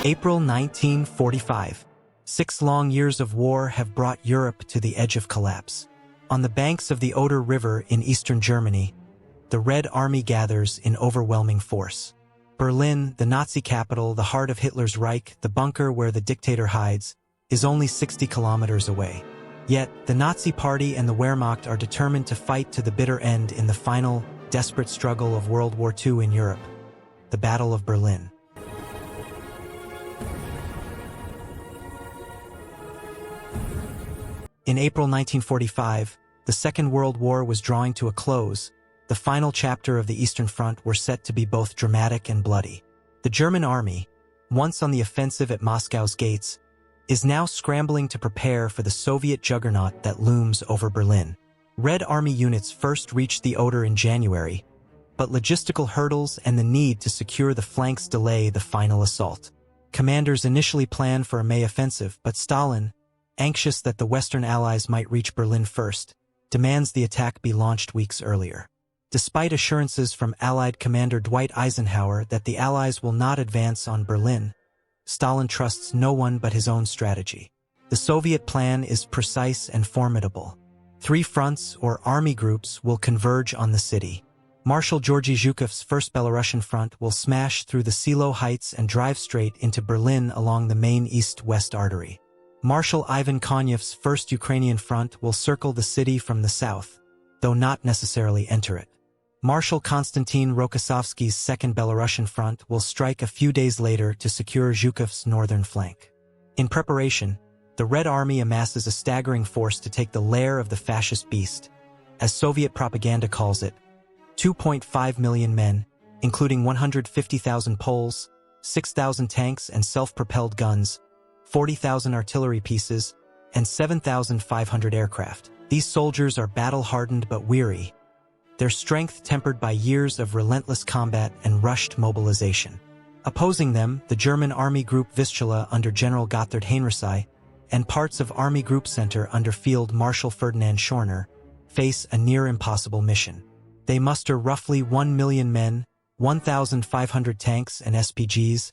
April 1945. 6 long years of war have brought Europe to the edge of collapse. On the banks of the Oder River in eastern Germany, the Red Army gathers in overwhelming force. Berlin, the Nazi capital, the heart of Hitler's Reich, the bunker where the dictator hides, is only 60 kilometers away. Yet, the Nazi Party and the Wehrmacht are determined to fight to the bitter end in the final, desperate struggle of World War II in Europe, the Battle of Berlin. In April 1945, the Second World War was drawing to a close. The final chapter of the Eastern Front were set to be both dramatic and bloody. The German army, once on the offensive at Moscow's gates, is now scrambling to prepare for the Soviet juggernaut that looms over Berlin. Red Army units first reached the Oder in January, but logistical hurdles and the need to secure the flanks delay the final assault. Commanders initially planned for a May offensive, but Stalin, anxious that the Western Allies might reach Berlin first, demands the attack be launched weeks earlier. Despite assurances from Allied Commander Dwight Eisenhower that the Allies will not advance on Berlin, Stalin trusts no one but his own strategy. The Soviet plan is precise and formidable. 3 fronts or army groups will converge on the city. Marshal Georgy Zhukov's First Belarusian Front will smash through the Seelow Heights and drive straight into Berlin along the main east-west artery. Marshal Ivan Konev's First Ukrainian Front will circle the city from the south, though not necessarily enter it. Marshal Konstantin Rokossovsky's Second Belarusian Front will strike a few days later to secure Zhukov's northern flank. In preparation, the Red Army amasses a staggering force to take the lair of the fascist beast, as Soviet propaganda calls it, 2.5 million men, including 150,000 Poles, 6,000 tanks and self-propelled guns, 40,000 artillery pieces, and 7,500 aircraft. These soldiers are battle-hardened but weary, their strength tempered by years of relentless combat and rushed mobilization. Opposing them, the German Army Group Vistula under General Gotthard Heinrichsay and parts of Army Group Center under Field Marshal Ferdinand Schorner face a near-impossible mission. They muster roughly 1 million men, 1,500 tanks and SPGs,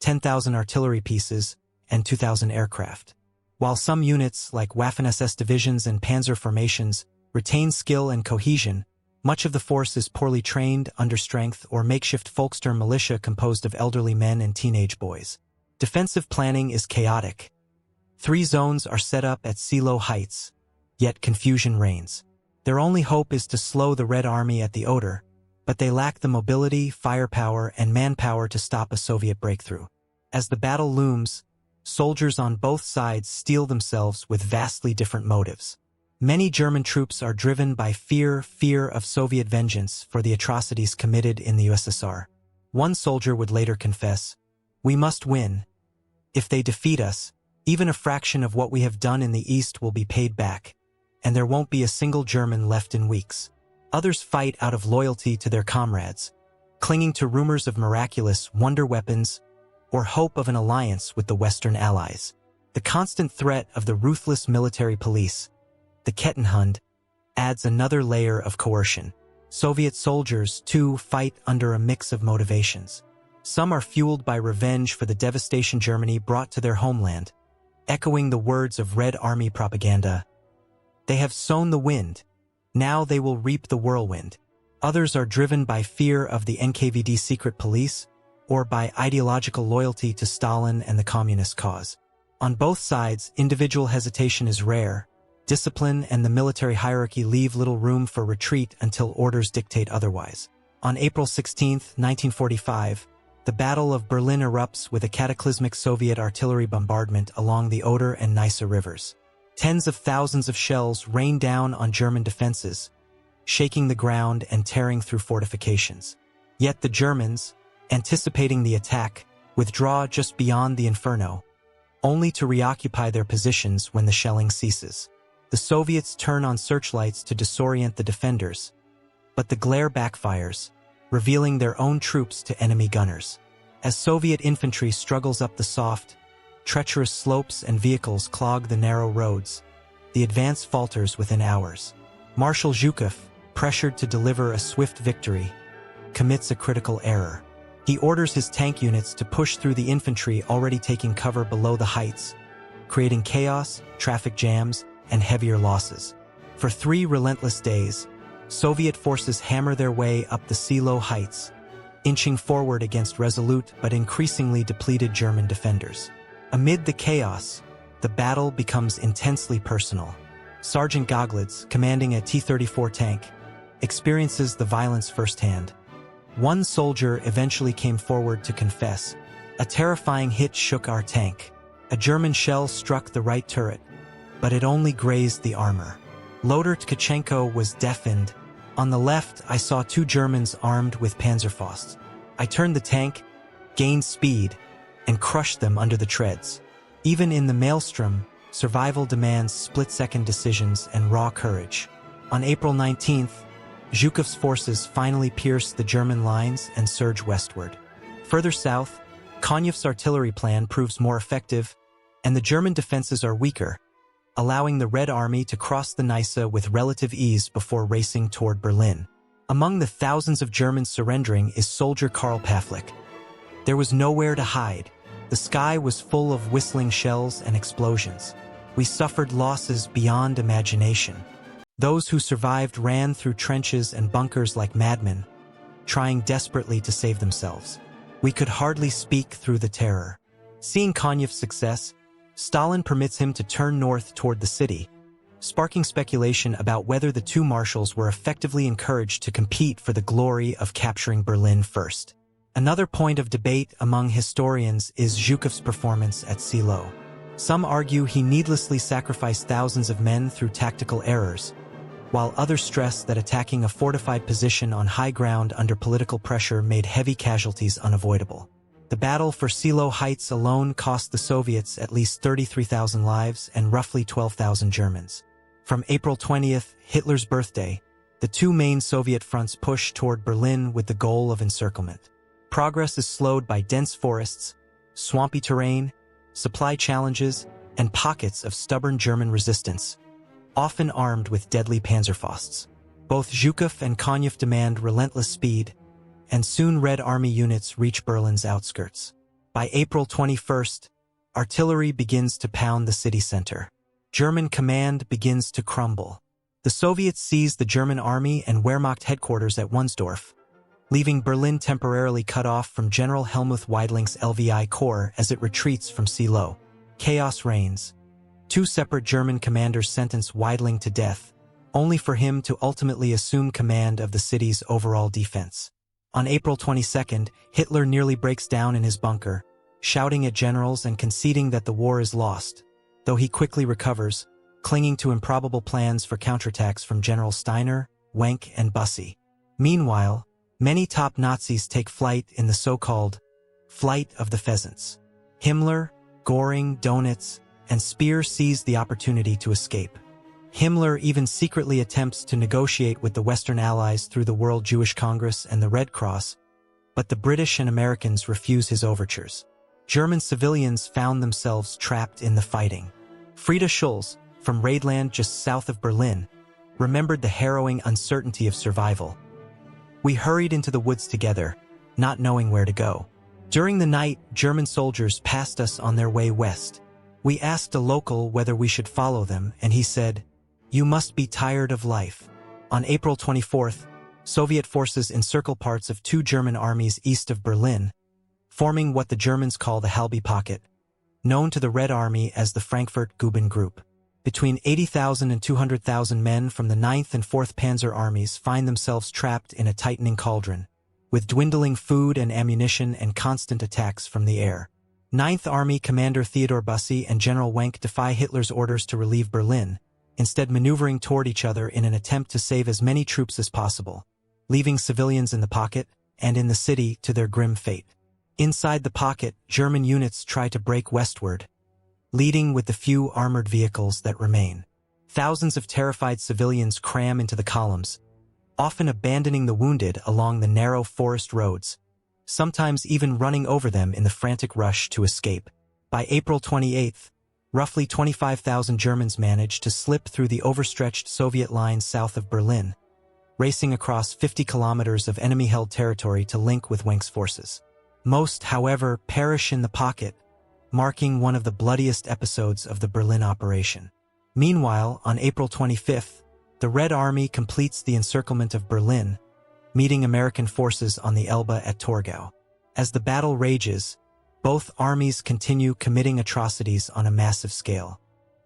10,000 artillery pieces, and 2,000 aircraft. While some units, like Waffen-SS divisions and panzer formations, retain skill and cohesion, much of the force is poorly trained, understrength, or makeshift Volkssturm militia composed of elderly men and teenage boys. Defensive planning is chaotic. 3 zones are set up at Seelow Heights, yet confusion reigns. Their only hope is to slow the Red Army at the Oder, but they lack the mobility, firepower, and manpower to stop a Soviet breakthrough. As the battle looms, soldiers on both sides steel themselves with vastly different motives. Many German troops are driven by fear of Soviet vengeance for the atrocities committed in the USSR. One soldier would later confess, "We must win. If they defeat us, even a fraction of what we have done in the East will be paid back, and there won't be a single German left in weeks." Others fight out of loyalty to their comrades, clinging to rumors of miraculous wonder weapons or hope of an alliance with the Western Allies. The constant threat of the ruthless military police, the Kettenhund, adds another layer of coercion. Soviet soldiers, too, fight under a mix of motivations. Some are fueled by revenge for the devastation Germany brought to their homeland, echoing the words of Red Army propaganda. They have sown the wind, now they will reap the whirlwind. Others are driven by fear of the NKVD secret police, or by ideological loyalty to Stalin and the communist cause. On both sides, individual hesitation is rare. Discipline and the military hierarchy leave little room for retreat until orders dictate otherwise. On April 16, 1945, the Battle of Berlin erupts with a cataclysmic Soviet artillery bombardment along the Oder and Neisse rivers. Tens of thousands of shells rain down on German defenses, shaking the ground and tearing through fortifications. Yet the Germans, anticipating the attack, withdraw just beyond the inferno, only to reoccupy their positions when the shelling ceases. The Soviets turn on searchlights to disorient the defenders, but the glare backfires, revealing their own troops to enemy gunners. As Soviet infantry struggles up the soft, treacherous slopes and vehicles clog the narrow roads, the advance falters within hours. Marshal Zhukov, pressured to deliver a swift victory, commits a critical error. He orders his tank units to push through the infantry already taking cover below the heights, creating chaos, traffic jams, and heavier losses. For 3 relentless days, Soviet forces hammer their way up the Seelow Heights, inching forward against resolute but increasingly depleted German defenders. Amid the chaos, the battle becomes intensely personal. Sergeant Goglitz, commanding a T-34 tank, experiences the violence firsthand. One soldier eventually came forward to confess. "A terrifying hit shook our tank. A German shell struck the right turret, but it only grazed the armor. Loader Tkachenko was deafened. On the left, I saw 2 Germans armed with Panzerfausts. I turned the tank, gained speed, and crushed them under the treads." Even in the maelstrom, survival demands split-second decisions and raw courage. On April 19th, Zhukov's forces finally pierce the German lines and surge westward. Further south, Konyev's artillery plan proves more effective, and the German defenses are weaker, allowing the Red Army to cross the Neisse with relative ease before racing toward Berlin. Among the thousands of Germans surrendering is soldier Karl Pavlik. There was nowhere to hide. The sky was full of whistling shells and explosions. "We suffered losses beyond imagination. Those who survived ran through trenches and bunkers like madmen, trying desperately to save themselves. We could hardly speak through the terror." Seeing Konyev's success, Stalin permits him to turn north toward the city, sparking speculation about whether the 2 marshals were effectively encouraged to compete for the glory of capturing Berlin first. Another point of debate among historians is Zhukov's performance at Seelow. Some argue he needlessly sacrificed thousands of men through tactical errors, while others stress that attacking a fortified position on high ground under political pressure made heavy casualties unavoidable. The battle for Seelow Heights alone cost the Soviets at least 33,000 lives and roughly 12,000 Germans. From April 20th, Hitler's birthday, the 2 main Soviet fronts push toward Berlin with the goal of encirclement. Progress is slowed by dense forests, swampy terrain, supply challenges, and pockets of stubborn German resistance, often armed with deadly Panzerfausts. Both Zhukov and Konyev demand relentless speed, and soon Red Army units reach Berlin's outskirts. By April 21st, artillery begins to pound the city center. German command begins to crumble. The Soviets seize the German army and Wehrmacht headquarters at Wunsdorf, leaving Berlin temporarily cut off from General Helmuth Weidling's LVI Corps as it retreats from Seelow. Chaos reigns. 2 separate German commanders sentence Weidling to death, only for him to ultimately assume command of the city's overall defense. On April 22nd, Hitler nearly breaks down in his bunker, shouting at generals and conceding that the war is lost, though he quickly recovers, clinging to improbable plans for counterattacks from General Steiner, Wenck, and Bussy. Meanwhile, many top Nazis take flight in the so-called Flight of the Pheasants. Himmler, Göring, Dönitz, and Speer seize the opportunity to escape. Himmler even secretly attempts to negotiate with the Western Allies through the World Jewish Congress and the Red Cross, but the British and Americans refuse his overtures. German civilians found themselves trapped in the fighting. Frieda Schulz, from Raidland just south of Berlin, remembered the harrowing uncertainty of survival. "We hurried into the woods together, not knowing where to go. During the night, German soldiers passed us on their way west. We asked a local whether we should follow them, and he said, 'You must be tired of life.'" On April 24th, Soviet forces encircle parts of 2 German armies east of Berlin, forming what the Germans call the Halby Pocket, known to the Red Army as the Frankfurt-Guben Group. Between 80,000 and 200,000 men from the 9th and 4th Panzer Armies find themselves trapped in a tightening cauldron, with dwindling food and ammunition and constant attacks from the air. 9th Army Commander Theodor Bussy and General Wenck defy Hitler's orders to relieve Berlin, instead maneuvering toward each other in an attempt to save as many troops as possible, leaving civilians in the pocket and in the city to their grim fate. Inside the pocket, German units try to break westward, leading with the few armored vehicles that remain. Thousands of terrified civilians cram into the columns, often abandoning the wounded along the narrow forest roads, sometimes even running over them in the frantic rush to escape. By April 28th, roughly 25,000 Germans managed to slip through the overstretched Soviet lines south of Berlin, racing across 50 kilometers of enemy-held territory to link with Wenck's forces. Most, however, perish in the pocket, marking one of the bloodiest episodes of the Berlin operation. Meanwhile, on April 25th, the Red Army completes the encirclement of Berlin, meeting American forces on the Elbe at Torgau. As the battle rages, both armies continue committing atrocities on a massive scale.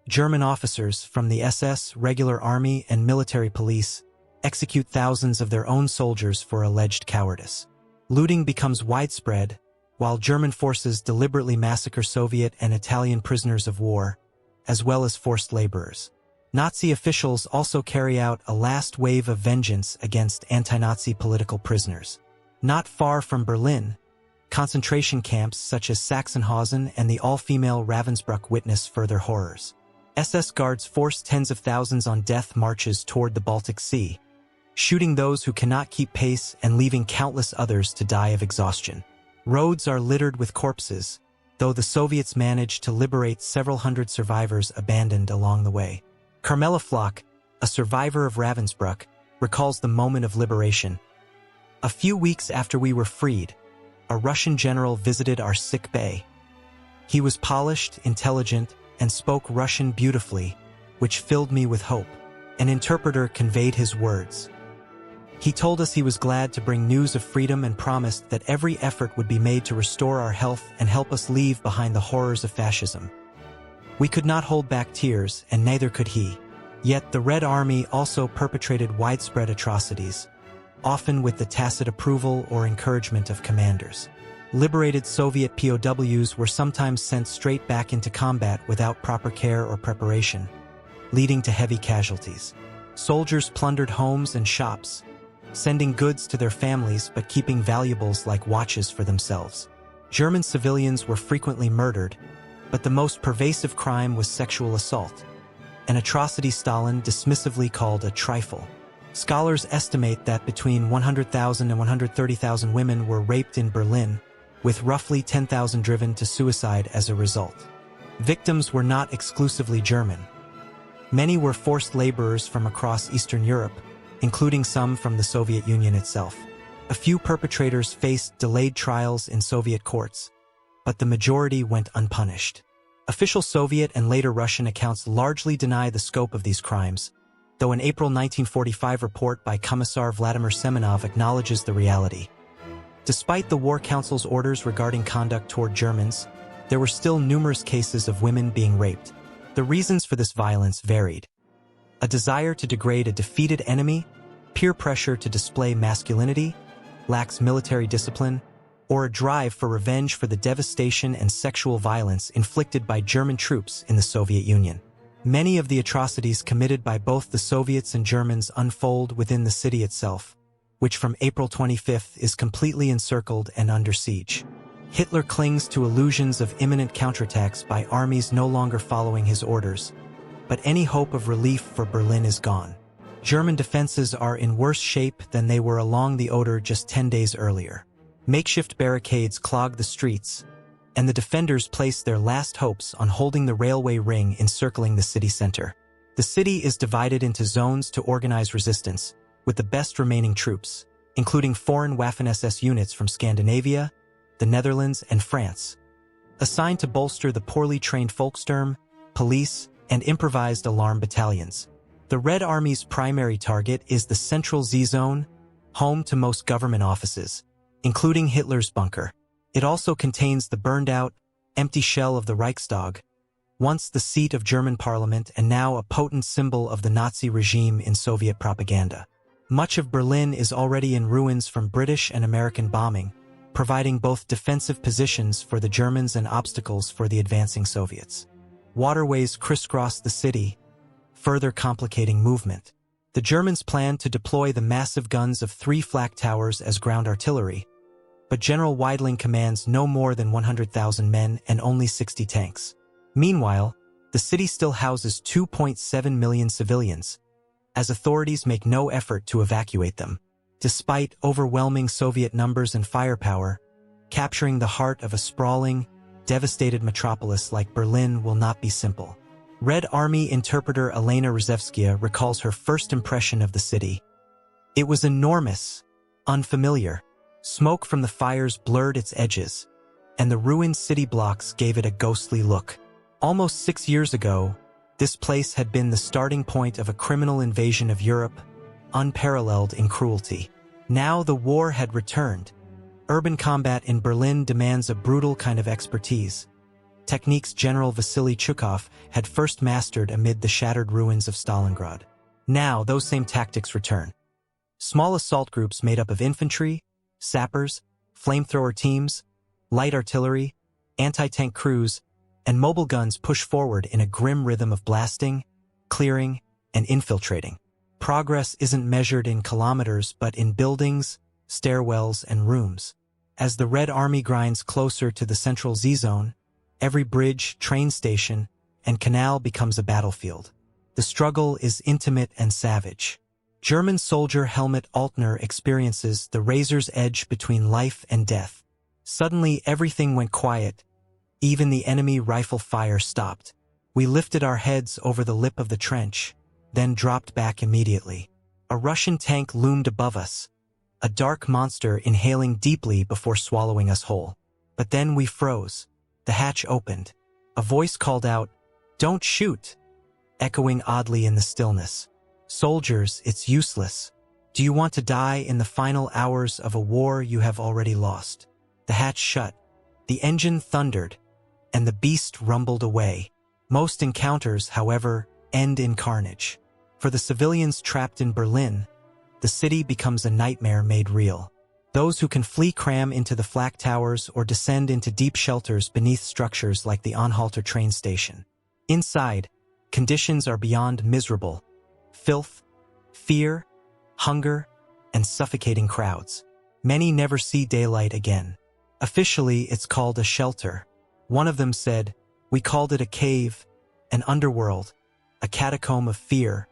German officers from the SS, regular army, and military police execute thousands of their own soldiers for alleged cowardice. Looting becomes widespread, while German forces deliberately massacre Soviet and Italian prisoners of war, as well as forced laborers. Nazi officials also carry out a last wave of vengeance against anti-Nazi political prisoners. Not far from Berlin, concentration camps such as Sachsenhausen and the all-female Ravensbrück witness further horrors. SS guards force tens of thousands on death marches toward the Baltic Sea, shooting those who cannot keep pace and leaving countless others to die of exhaustion. Roads are littered with corpses, though the Soviets manage to liberate several hundred survivors abandoned along the way. Carmela Flock, a survivor of Ravensbrück, recalls the moment of liberation. A few weeks after we were freed, a Russian general visited our sick bay. He was polished, intelligent, and spoke Russian beautifully, which filled me with hope. An interpreter conveyed his words. He told us he was glad to bring news of freedom and promised that every effort would be made to restore our health and help us leave behind the horrors of fascism. We could not hold back tears, and neither could he. Yet the Red Army also perpetrated widespread atrocities, often with the tacit approval or encouragement of commanders. Liberated Soviet POWs were sometimes sent straight back into combat without proper care or preparation, leading to heavy casualties. Soldiers plundered homes and shops, sending goods to their families but keeping valuables like watches for themselves. German civilians were frequently murdered, but the most pervasive crime was sexual assault, an atrocity Stalin dismissively called a trifle. Scholars estimate that between 100,000 and 130,000 women were raped in Berlin, with roughly 10,000 driven to suicide as a result. Victims were not exclusively German. Many were forced laborers from across Eastern Europe, including some from the Soviet Union itself. A few perpetrators faced delayed trials in Soviet courts, but the majority went unpunished. Official Soviet and later Russian accounts largely deny the scope of these crimes, though an April 1945 report by Commissar Vladimir Semenov acknowledges the reality. Despite the War Council's orders regarding conduct toward Germans, there were still numerous cases of women being raped. The reasons for this violence varied. A desire to degrade a defeated enemy, peer pressure to display masculinity, lax military discipline, or a drive for revenge for the devastation and sexual violence inflicted by German troops in the Soviet Union. Many of the atrocities committed by both the Soviets and Germans unfold within the city itself, which from April 25th is completely encircled and under siege. Hitler clings to illusions of imminent counterattacks by armies no longer following his orders, but any hope of relief for Berlin is gone. German defenses are in worse shape than they were along the Oder just 10 days earlier. Makeshift barricades clog the streets, and the defenders place their last hopes on holding the railway ring encircling the city center. The city is divided into zones to organize resistance, with the best remaining troops, including foreign Waffen-SS units from Scandinavia, the Netherlands, and France, assigned to bolster the poorly trained Volkssturm, police, and improvised alarm battalions. The Red Army's primary target is the Central Z-Zone, home to most government offices, including Hitler's bunker. It also contains the burned-out, empty shell of the Reichstag, once the seat of German parliament and now a potent symbol of the Nazi regime in Soviet propaganda. Much of Berlin is already in ruins from British and American bombing, providing both defensive positions for the Germans and obstacles for the advancing Soviets. Waterways crisscross the city, further complicating movement. The Germans plan to deploy the massive guns of 3 flak towers as ground artillery, but General Weidling commands no more than 100,000 men and only 60 tanks. Meanwhile, the city still houses 2.7 million civilians, as authorities make no effort to evacuate them. Despite overwhelming Soviet numbers and firepower, capturing the heart of a sprawling, devastated metropolis like Berlin will not be simple. Red Army interpreter Elena Rzhevskaya recalls her first impression of the city. It was enormous, unfamiliar, Smoke from the fires blurred its edges, and the ruined city blocks gave it a ghostly look. Almost 6 years ago, this place had been the starting point of a criminal invasion of Europe, unparalleled in cruelty. Now the war had returned. Urban combat in Berlin demands a brutal kind of expertise, techniques General Vasily Zhukov had first mastered amid the shattered ruins of Stalingrad. Now those same tactics return. Small assault groups made up of infantry, sappers, flamethrower teams, light artillery, anti-tank crews, and mobile guns push forward in a grim rhythm of blasting, clearing, and infiltrating. Progress isn't measured in kilometers but in buildings, stairwells, and rooms. As the Red Army grinds closer to the central Z-zone, every bridge, train station, and canal becomes a battlefield. The struggle is intimate and savage. German soldier Helmut Altner experiences the razor's edge between life and death. Suddenly everything went quiet. Even the enemy rifle fire stopped. We lifted our heads over the lip of the trench, then dropped back immediately. A Russian tank loomed above us, a dark monster inhaling deeply before swallowing us whole. But then we froze. The hatch opened. A voice called out, "Don't shoot!" echoing oddly in the stillness. "Soldiers, it's useless. Do you want to die in the final hours of a war you have already lost?" The hatch shut. The engine thundered, and the beast rumbled away. Most encounters, however, end in carnage. For the civilians trapped in Berlin, the city becomes a nightmare made real. Those who can flee cram into the flak towers or descend into deep shelters beneath structures like the Anhalter train station. Inside, conditions are beyond miserable. Filth, fear, hunger, and suffocating crowds. Many never see daylight again. Officially, it's called a shelter. One of them said, "We called it a cave, an underworld, a catacomb of fear,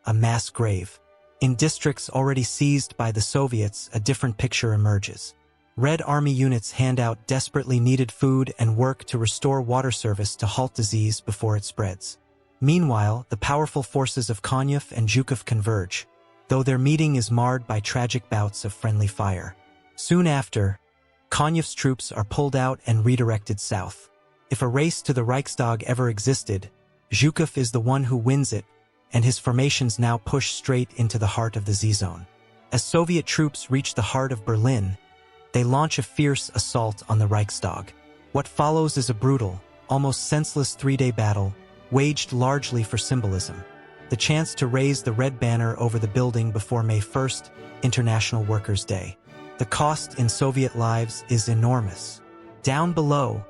a mass grave." In districts already seized by the Soviets, a different picture emerges. Red Army units hand out desperately needed food and work to restore water service to halt disease before it spreads. Meanwhile, the powerful forces of Konev and Zhukov converge, though their meeting is marred by tragic bouts of friendly fire. Soon after, Konev's troops are pulled out and redirected south. If a race to the Reichstag ever existed, Zhukov is the one who wins it, and his formations now push straight into the heart of the Z-zone. As Soviet troops reach the heart of Berlin, they launch a fierce assault on the Reichstag. What follows is a brutal, almost senseless 3-day battle, waged largely for symbolism. The chance to raise the red banner over the building before May 1st, International Workers' Day. The cost in Soviet lives is enormous. Down below,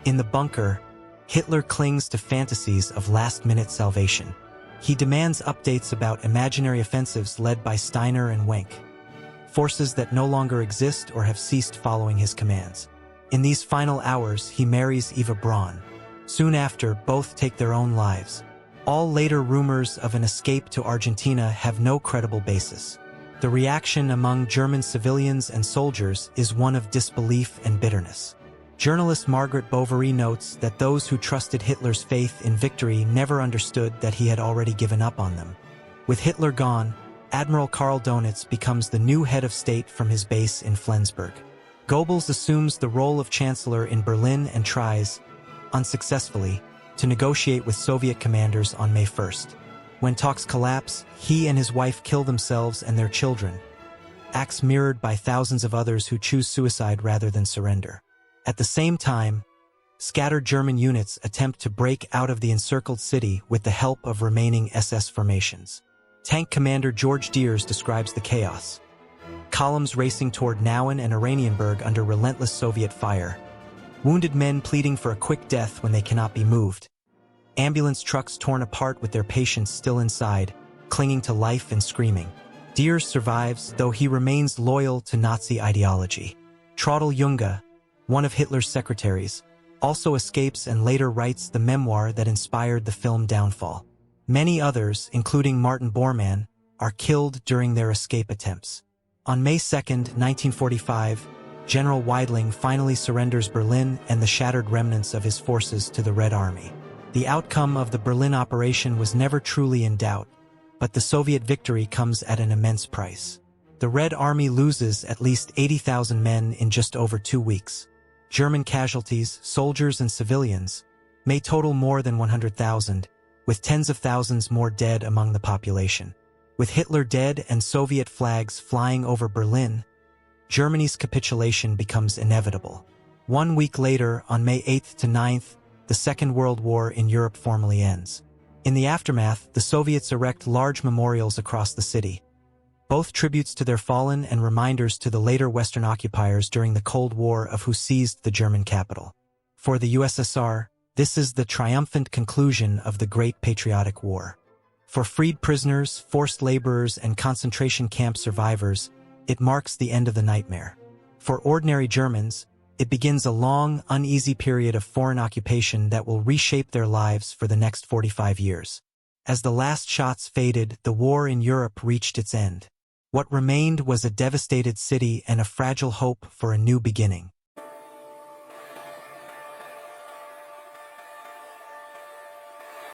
in the bunker, Hitler clings to fantasies of last-minute salvation. He demands updates about imaginary offensives led by Steiner and Wenck, forces that no longer exist or have ceased following his commands. In these final hours, he marries Eva Braun. Soon after, both take their own lives. All later rumors of an escape to Argentina have no credible basis. The reaction among German civilians and soldiers is one of disbelief and bitterness. Journalist Margaret Bovary notes that those who trusted Hitler's faith in victory never understood that he had already given up on them. With Hitler gone, Admiral Karl Donitz becomes the new head of state from his base in Flensburg. Goebbels assumes the role of chancellor in Berlin and tries, unsuccessfully, to negotiate with Soviet commanders on May 1st. When talks collapse, he and his wife kill themselves and their children, acts mirrored by thousands of others who choose suicide rather than surrender. At the same time, scattered German units attempt to break out of the encircled city with the help of remaining SS formations. Tank commander George Deers describes the chaos. Columns racing toward Nauen and Oranienburg under relentless Soviet fire. Wounded men pleading for a quick death when they cannot be moved. Ambulance trucks torn apart with their patients still inside, clinging to life and screaming. Deers survives, though he remains loyal to Nazi ideology. Traudl Junge, one of Hitler's secretaries, also escapes and later writes the memoir that inspired the film Downfall. Many others, including Martin Bormann, are killed during their escape attempts. On May 2, 1945, General Weidling finally surrenders Berlin and the shattered remnants of his forces to the Red Army. The outcome of the Berlin operation was never truly in doubt, but the Soviet victory comes at an immense price. The The Red Army loses at least 80,000 men in just over 2 weeks. German casualties, soldiers and civilians, may total more than 100,000, with tens of thousands more dead among the population. With Hitler dead and Soviet flags flying over Berlin, Germany's capitulation becomes inevitable. 1 week later, on May 8th to 9th, the Second World War in Europe formally ends. In the aftermath, the Soviets erect large memorials across the city, both tributes to their fallen and reminders to the later Western occupiers during the Cold War of who seized the German capital. For the USSR, this is the triumphant conclusion of the Great Patriotic War. For freed prisoners, forced laborers, and concentration camp survivors, it marks the end of the nightmare. For ordinary Germans, it begins a long, uneasy period of foreign occupation that will reshape their lives for the next 45 years. As the last shots faded, the war in Europe reached its end. What remained was a devastated city and a fragile hope for a new beginning.